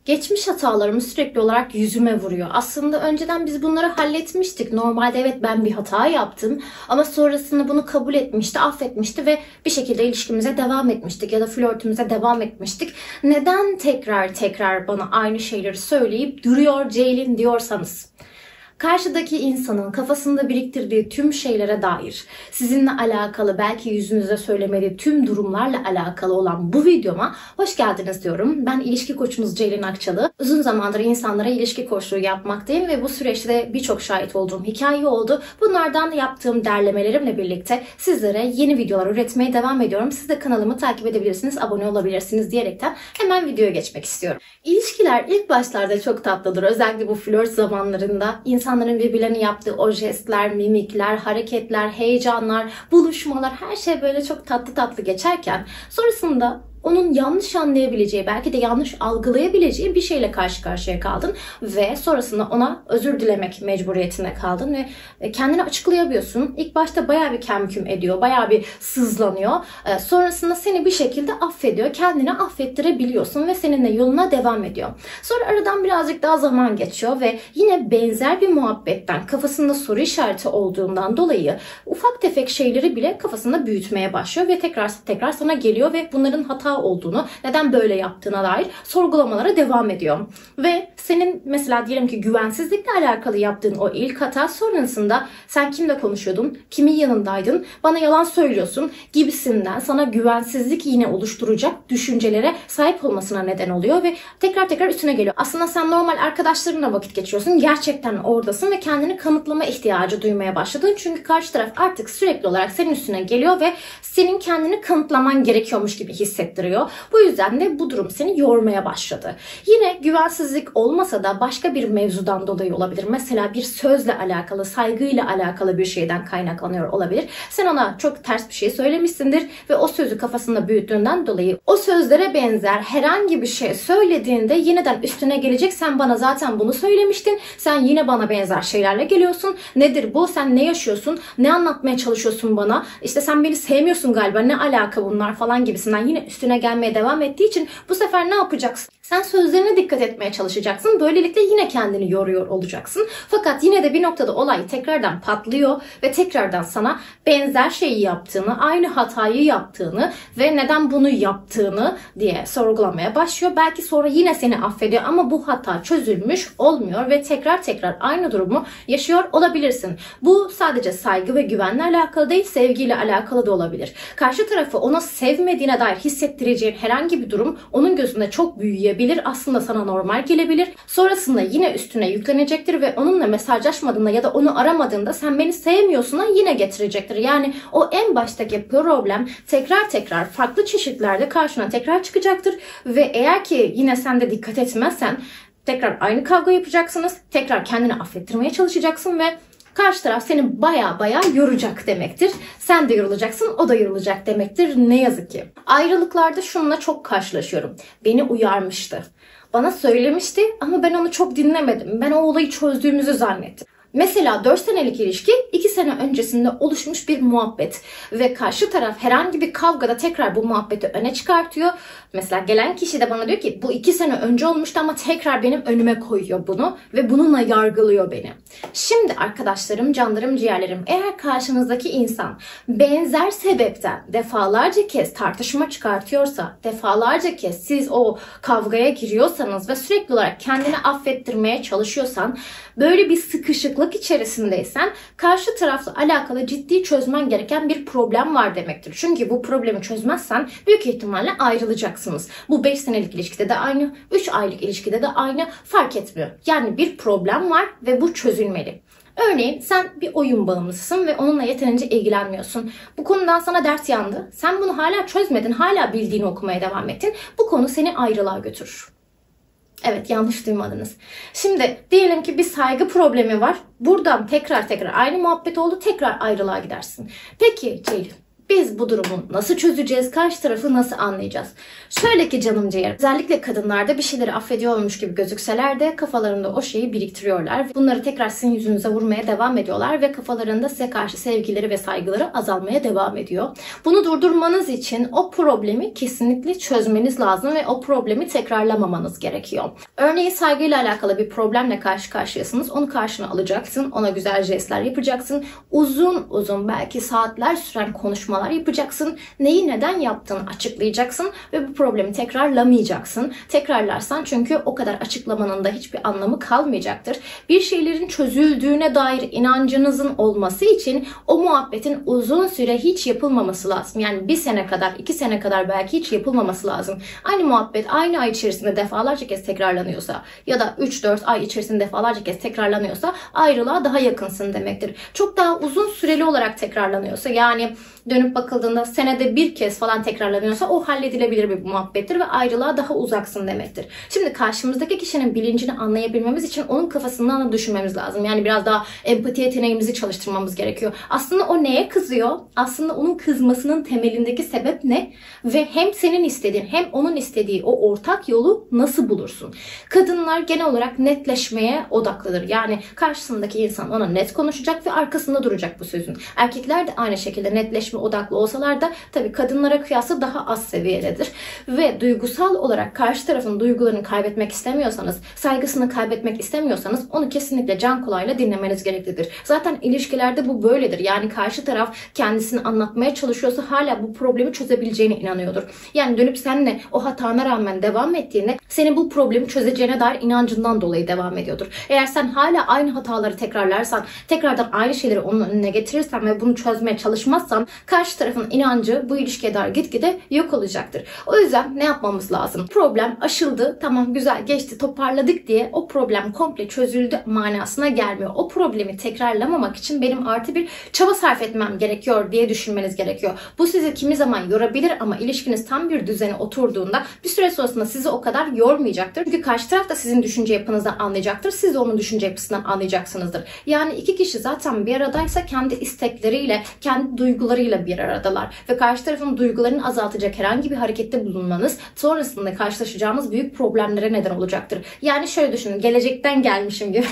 Geçmiş hatalarımı sürekli olarak yüzüme vuruyor. Aslında önceden biz bunları halletmiştik. Normalde evet ben bir hata yaptım ama sonrasında bunu kabul etmişti, affetmişti ve bir şekilde ilişkimize devam etmiştik ya da flörtümüze devam etmiştik. Neden tekrar bana aynı şeyleri söyleyip duruyor Ceylin diyorsanız, karşıdaki insanın kafasında biriktirdiği tüm şeylere dair, sizinle alakalı belki yüzünüze söylemediği tüm durumlarla alakalı olan bu videoma hoş geldiniz diyorum. Ben ilişki koçunuz Ceylin Akçalı. Uzun zamandır insanlara ilişki koçluğu yapmaktayım ve bu süreçte birçok şahit olduğum hikaye oldu. Bunlardan yaptığım derlemelerimle birlikte sizlere yeni videolar üretmeye devam ediyorum. Siz de kanalımı takip edebilirsiniz, abone olabilirsiniz diyerekten hemen videoya geçmek istiyorum. İlişkiler ilk başlarda çok tatlıdır. Özellikle bu flört zamanlarında İnsanların birbirlerine yaptığı o jestler, mimikler, hareketler, heyecanlar, buluşmalar, her şey böyle çok tatlı geçerken sonrasında onun yanlış anlayabileceği, belki de yanlış algılayabileceği bir şeyle karşı karşıya kaldın ve sonrasında ona özür dilemek mecburiyetinde kaldın ve kendini açıklayamıyorsun. İlk başta bayağı bir kemküm ediyor, bayağı bir sızlanıyor. Sonrasında seni bir şekilde affediyor, kendini affettirebiliyorsun ve seninle yoluna devam ediyor. Sonra aradan birazcık daha zaman geçiyor ve yine benzer bir muhabbetten, kafasında soru işareti olduğundan dolayı ufak tefek şeyleri bile kafasında büyütmeye başlıyor ve tekrar sana geliyor ve bunların hata olduğunu, neden böyle yaptığına dair sorgulamalara devam ediyor. Ve senin mesela diyelim ki güvensizlikle alakalı yaptığın o ilk hata sonrasında sen kimle konuşuyordun, kimin yanındaydın, bana yalan söylüyorsun gibisinden sana güvensizlik yine oluşturacak düşüncelere sahip olmasına neden oluyor ve tekrar üstüne geliyor. Aslında sen normal arkadaşlarınla vakit geçiriyorsun, gerçekten oradasın ve kendini kanıtlama ihtiyacı duymaya başladın. Çünkü karşı taraf artık sürekli olarak senin üstüne geliyor ve senin kendini kanıtlaman gerekiyormuş gibi hissettiriyor. Bu yüzden de bu durum seni yormaya başladı. Yine güvensizlik olmasa da başka bir mevzudan dolayı olabilir. Mesela bir sözle alakalı, saygıyla alakalı bir şeyden kaynaklanıyor olabilir. Sen ona çok ters bir şey söylemişsindir ve o sözü kafasında büyüttüğünden dolayı o sözlere benzer herhangi bir şey söylediğinde yeniden üstüne gelecek. Sen bana zaten bunu söylemiştin. Sen yine bana benzer şeylerle geliyorsun. Nedir bu? Sen ne yaşıyorsun? Ne anlatmaya çalışıyorsun bana? İşte sen beni sevmiyorsun galiba. Ne alaka bunlar falan gibisinden yine üstüne gelmeye devam ettiği için bu sefer ne yapacaksın? Sen sözlerine dikkat etmeye çalışacaksın. Böylelikle yine kendini yoruyor olacaksın. Fakat yine de bir noktada olay tekrardan patlıyor ve tekrardan sana benzer şeyi yaptığını, aynı hatayı yaptığını ve neden bunu yaptığını diye sorgulamaya başlıyor. Belki sonra yine seni affediyor ama bu hata çözülmüş olmuyor ve tekrar aynı durumu yaşıyor olabilirsin. Bu sadece saygı ve güvenle alakalı değil, sevgiyle alakalı da olabilir. Karşı tarafı ona sevmediğine dair hissettireceğin herhangi bir durum onun gözünde çok büyüyebilir. Aslında sana normal gelebilir. Sonrasında yine üstüne yüklenecektir ve onunla mesajlaşmadığında ya da onu aramadığında sen beni sevmiyorsun'a yine getirecektir. Yani o en baştaki problem tekrar farklı çeşitlerde karşına tekrar çıkacaktır ve eğer ki yine sen de dikkat etmezsen tekrar aynı kavga yapacaksınız. Tekrar kendini affettirmeye çalışacaksın ve karşı taraf seni baya yoracak demektir. Sen de yorulacaksın, o da yorulacak demektir. Ne yazık ki. Ayrılıklarda şununla çok karşılaşıyorum. Beni uyarmıştı. Bana söylemişti ama ben onu çok dinlemedim. Ben o olayı çözdüğümüzü zannettim. Mesela 4 senelik ilişki 2 sene öncesinde oluşmuş bir muhabbet ve karşı taraf herhangi bir kavgada tekrar bu muhabbeti öne çıkartıyor. Mesela gelen kişi de bana diyor ki bu 2 sene önce olmuştu ama tekrar benim önüme koyuyor bunu ve bununla yargılıyor beni. Şimdi arkadaşlarım, canlarım, ciğerlerim, eğer karşınızdaki insan benzer sebepten defalarca kez tartışma çıkartıyorsa, defalarca kez siz o kavgaya giriyorsanız ve sürekli olarak kendini affettirmeye çalışıyorsan, böyle bir sıkışıklık içerisindeysen karşı tarafla alakalı ciddi çözmen gereken bir problem var demektir. Çünkü bu problemi çözmezsen büyük ihtimalle ayrılacaksınız. Bu 5 senelik ilişkide de aynı, 3 aylık ilişkide de aynı, fark etmiyor. Yani bir problem var ve bu çözülmeli. Örneğin sen bir oyun bağımlısısın ve onunla yeterince ilgilenmiyorsun. Bu konudan sana ders yandı. Sen bunu hala çözmedin, hala bildiğini okumaya devam ettin. Bu konu seni ayrılığa götürür. Evet, yanlış duymadınız. Şimdi diyelim ki bir saygı problemi var. Buradan tekrar aynı muhabbet oldu. Tekrar ayrılığa gidersin. Peki Ceylin, Biz bu durumu nasıl çözeceğiz? Karşı tarafı nasıl anlayacağız? Şöyle ki canım ciğer, özellikle kadınlarda bir şeyleri affediyormuş gibi gözükseler de kafalarında o şeyi biriktiriyorlar. Bunları tekrar sizin yüzünüze vurmaya devam ediyorlar ve kafalarında size karşı sevgileri ve saygıları azalmaya devam ediyor. Bunu durdurmanız için o problemi kesinlikle çözmeniz lazım ve o problemi tekrarlamamanız gerekiyor. Örneğin saygıyla alakalı bir problemle karşı karşıyasınız. Onu karşına alacaksın. Ona güzel jestler yapacaksın. Uzun uzun belki saatler süren konuşmalar yapacaksın. Neyi neden yaptığını açıklayacaksın ve bu problemi tekrarlamayacaksın. Tekrarlarsan çünkü o kadar açıklamanın da hiçbir anlamı kalmayacaktır. Bir şeylerin çözüldüğüne dair inancınızın olması için o muhabbetin uzun süre hiç yapılmaması lazım. Yani 1 sene kadar, 2 sene kadar belki hiç yapılmaması lazım. Aynı muhabbet aynı ay içerisinde defalarca kez tekrarlanıyorsa ya da 3-4 ay içerisinde defalarca kez tekrarlanıyorsa ayrılığa daha yakınsın demektir. Çok daha uzun süreli olarak tekrarlanıyorsa, yani dönüp bakıldığında senede 1 kez falan tekrarlanıyorsa o halledilebilir bir muhabbettir ve ayrılığa daha uzaksın demektir. Şimdi karşımızdaki kişinin bilincini anlayabilmemiz için onun kafasından da düşünmemiz lazım. Yani biraz daha empati yeteneğimizi çalıştırmamız gerekiyor. Aslında o neye kızıyor? Aslında onun kızmasının temelindeki sebep ne? Ve hem senin istediğin hem onun istediği o ortak yolu nasıl bulursun? Kadınlar genel olarak netleşmeye odaklıdır. Yani karşısındaki insan ona net konuşacak ve arkasında duracak bu sözün. Erkekler de aynı şekilde netleşme odaklı olsalar da tabii kadınlara kıyasla daha az seviyededir. Ve duygusal olarak karşı tarafın duygularını kaybetmek istemiyorsanız, saygısını kaybetmek istemiyorsanız onu kesinlikle can kulağıyla dinlemeniz gereklidir. Zaten ilişkilerde bu böyledir. Yani karşı taraf kendisini anlatmaya çalışıyorsa hala bu problemi çözebileceğine inanıyordur. Yani dönüp seninle o hatana rağmen devam ettiğinde senin bu problemi çözeceğine dair inancından dolayı devam ediyordur. Eğer sen hala aynı hataları tekrarlarsan, tekrardan aynı şeyleri onun önüne getirirsen ve bunu çözmeye çalışmazsan karşı tarafın inancı bu ilişkiye dair gitgide yok olacaktır. O yüzden ne yapmamız lazım? Problem aşıldı, tamam güzel geçti, toparladık diye o problem komple çözüldü manasına gelmiyor. O problemi tekrarlamamak için benim artı bir çaba sarf etmem gerekiyor diye düşünmeniz gerekiyor. Bu sizi kimi zaman yorabilir ama ilişkiniz tam bir düzene oturduğunda bir süre sonrasında sizi o kadar yormayacaktır. Çünkü karşı taraf da sizin düşünce yapınızdan anlayacaktır. Siz de onun düşünce yapısından anlayacaksınızdır. Yani iki kişi zaten bir aradaysa kendi istekleriyle, kendi duygularıyla bir aradalar. Ve karşı tarafın duygularını azaltacak herhangi bir harekette bulunmanız sonrasında karşılaşacağınız büyük problemlere neden olacaktır. Yani şöyle düşünün, gelecekten gelmişim gibi.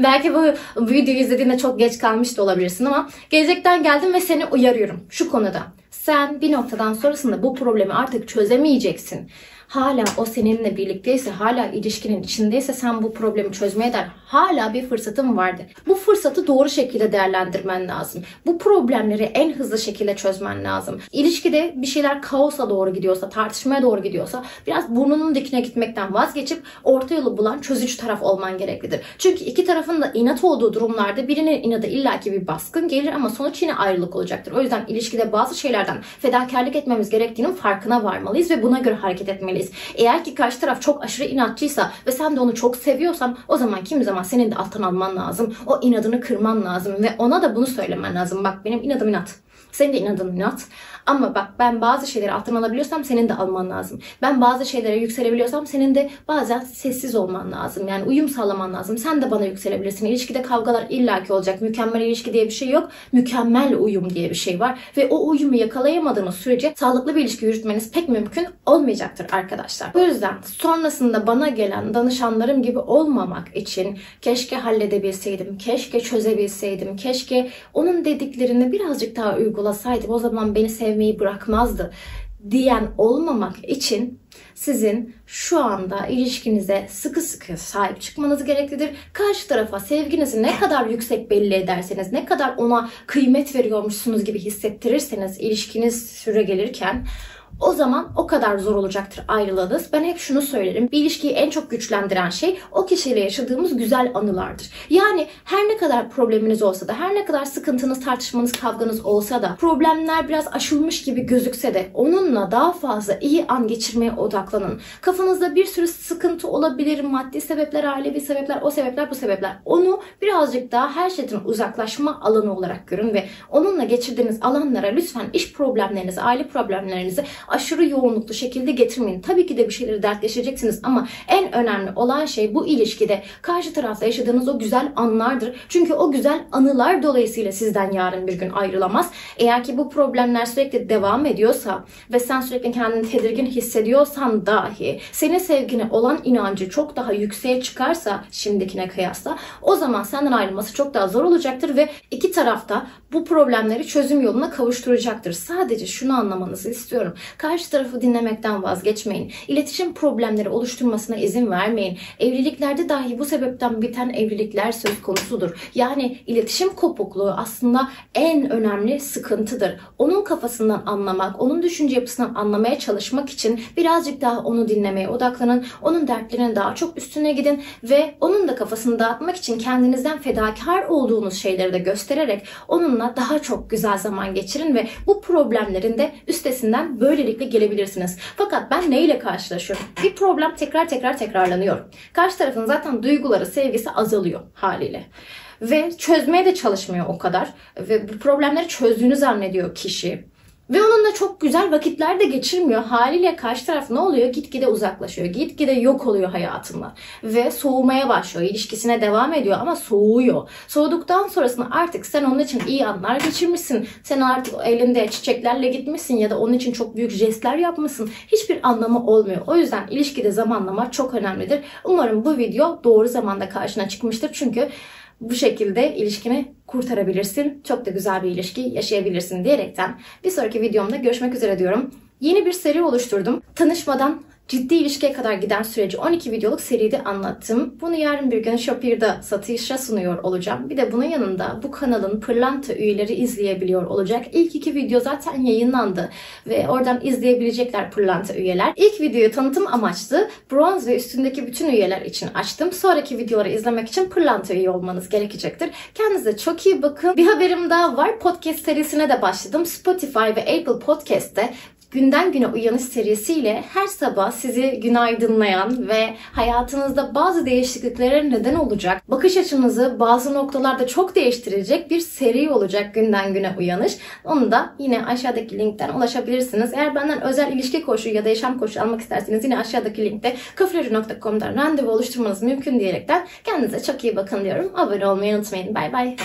Belki bu videoyu izlediğinde çok geç kalmış da olabilirsin ama gelecekten geldim ve seni uyarıyorum şu konuda. Sen bir noktadan sonrasında bu problemi artık çözemeyeceksin. Hala o seninle birlikteyse, hala ilişkinin içindeyse sen bu problemi çözmeye dair hala bir fırsatın vardı. Bu fırsatı doğru şekilde değerlendirmen lazım. Bu problemleri en hızlı şekilde çözmen lazım. İlişkide bir şeyler kaosa doğru gidiyorsa, tartışmaya doğru gidiyorsa biraz burnunun dikine gitmekten vazgeçip orta yolu bulan çözücü taraf olman gereklidir. Çünkü iki tarafın da inat olduğu durumlarda birinin inadı illaki bir baskın gelir ama sonuç yine ayrılık olacaktır. O yüzden ilişkide bazı şeylerden fedakarlık etmemiz gerektiğinin farkına varmalıyız ve buna göre hareket etmeliyiz. Eğer ki karşı taraf çok aşırı inatçıysa ve sen de onu çok seviyorsan o zaman kimi zaman senin de alttan alman lazım. O inadını kırman lazım ve ona da bunu söylemen lazım. Bak benim inadım inat. Senin de inadın inat. Ama bak ben bazı şeyleri alttan alabiliyorsam senin de alman lazım. Ben bazı şeylere yükselebiliyorsam senin de bazen sessiz olman lazım. Yani uyum sağlaman lazım. Sen de bana yükselebilirsin. İlişkide kavgalar illaki olacak. Mükemmel ilişki diye bir şey yok. Mükemmel uyum diye bir şey var. Ve o uyumu yakalayamadığınız sürece sağlıklı bir ilişki yürütmeniz pek mümkün olmayacaktır arkadaşlar. Bu yüzden sonrasında bana gelen danışanlarım gibi olmamak için keşke halledebilseydim, keşke çözebilseydim, keşke onun dediklerini birazcık daha uygulasaydım. O zaman beni sevmeyi bırakmazdı diyen olmamak için sizin şu anda ilişkinize sıkı sıkı sahip çıkmanız gereklidir. Karşı tarafa sevginizi ne kadar yüksek belli ederseniz, ne kadar ona kıymet veriyormuşsunuz gibi hissettirirseniz ilişkiniz süre gelirken o zaman o kadar zor olacaktır ayrılığınız. Ben hep şunu söylerim. Bir ilişkiyi en çok güçlendiren şey o kişiyle yaşadığımız güzel anılardır. Yani her ne kadar probleminiz olsa da, her ne kadar sıkıntınız, tartışmanız, kavganız olsa da, problemler biraz aşılmış gibi gözükse de onunla daha fazla iyi an geçirmeye odaklanın. Kafanızda bir sürü sıkıntı olabilir. Maddi sebepler, ailevi sebepler, o sebepler, bu sebepler. Onu birazcık daha her şeyden uzaklaşma alanı olarak görün ve onunla geçirdiğiniz alanlara lütfen iş problemlerinizi, aile problemlerinizi aşırı yoğunluklu şekilde getirmeyin. Tabii ki de bir şeyleri dertleşeceksiniz ama en önemli olan şey bu ilişkide karşı tarafta yaşadığınız o güzel anlardır. Çünkü o güzel anılar dolayısıyla sizden yarın bir gün ayrılamaz. Eğer ki bu problemler sürekli devam ediyorsa ve sen sürekli kendini tedirgin hissediyorsan dahi senin sevgine olan inancı çok daha yükseğe çıkarsa şimdikine kıyasla o zaman senden ayrılması çok daha zor olacaktır ve iki tarafta bu problemleri çözüm yoluna kavuşturacaktır. Sadece şunu anlamanızı istiyorum. Karşı tarafı dinlemekten vazgeçmeyin. İletişim problemleri oluşturmasına izin vermeyin. Evliliklerde dahi bu sebepten biten evlilikler söz konusudur. Yani iletişim kopukluğu aslında en önemli sıkıntıdır. Onun kafasından anlamak, onun düşünce yapısından anlamaya çalışmak için birazcık daha onu dinlemeye odaklanın. Onun dertlerinin daha çok üstüne gidin ve onun da kafasını dağıtmak için kendinizden fedakar olduğunuz şeyleri de göstererek onunla daha çok güzel zaman geçirin ve bu problemlerin de üstesinden böylelikle gelebilirsiniz. Fakat ben neyle karşılaşıyorum? Bir problem tekrarlanıyor. Karşı tarafın zaten duyguları, sevgisi azalıyor haliyle. Ve çözmeye de çalışmıyor o kadar. Ve bu problemleri çözdüğünü zannediyor kişi. Ve onunla çok güzel vakitler de geçirmiyor. Haliyle karşı taraf ne oluyor? Gitgide uzaklaşıyor. Gitgide yok oluyor hayatından. Ve soğumaya başlıyor. İlişkisine devam ediyor ama soğuyor. Soğuduktan sonrasında artık sen onun için iyi anlar geçirmişsin. Sen artık elinde çiçeklerle gitmişsin ya da onun için çok büyük jestler yapmışsın. Hiçbir anlamı olmuyor. O yüzden ilişkide zamanlama çok önemlidir. Umarım bu video doğru zamanda karşına çıkmıştır. Çünkü bu şekilde ilişkini kurtarabilirsin. Çok da güzel bir ilişki yaşayabilirsin diyerekten bir sonraki videomda görüşmek üzere diyorum. Yeni bir seri oluşturdum. Tanışmadan ciddi ilişkiye kadar giden süreci 12 videoluk seride anlattım. Bunu yarın bir gün Shopify'da satışa sunuyor olacağım. Bir de bunun yanında bu kanalın Pırlanta üyeleri izleyebiliyor olacak. İlk 2 video zaten yayınlandı ve oradan izleyebilecekler Pırlanta üyeler. İlk videoyu tanıtım amaçlı bronz ve üstündeki bütün üyeler için açtım. Sonraki videoları izlemek için Pırlanta üye olmanız gerekecektir. Kendinize çok iyi bakın. Bir haberim daha var. Podcast serisine de başladım. Spotify ve Apple Podcast'te Günden Güne Uyanış serisiyle her sabah sizi günaydınlayan ve hayatınızda bazı değişikliklere neden olacak, bakış açınızı bazı noktalarda çok değiştirecek bir seri olacak Günden Güne Uyanış. Onu da yine aşağıdaki linkten ulaşabilirsiniz. Eğer benden özel ilişki koçu ya da yaşam koçu almak isterseniz yine aşağıdaki linkte kafreri.com'dan randevu oluşturmanız mümkün diyerekten kendinize çok iyi bakın diyorum. Abone olmayı unutmayın. Bay bay.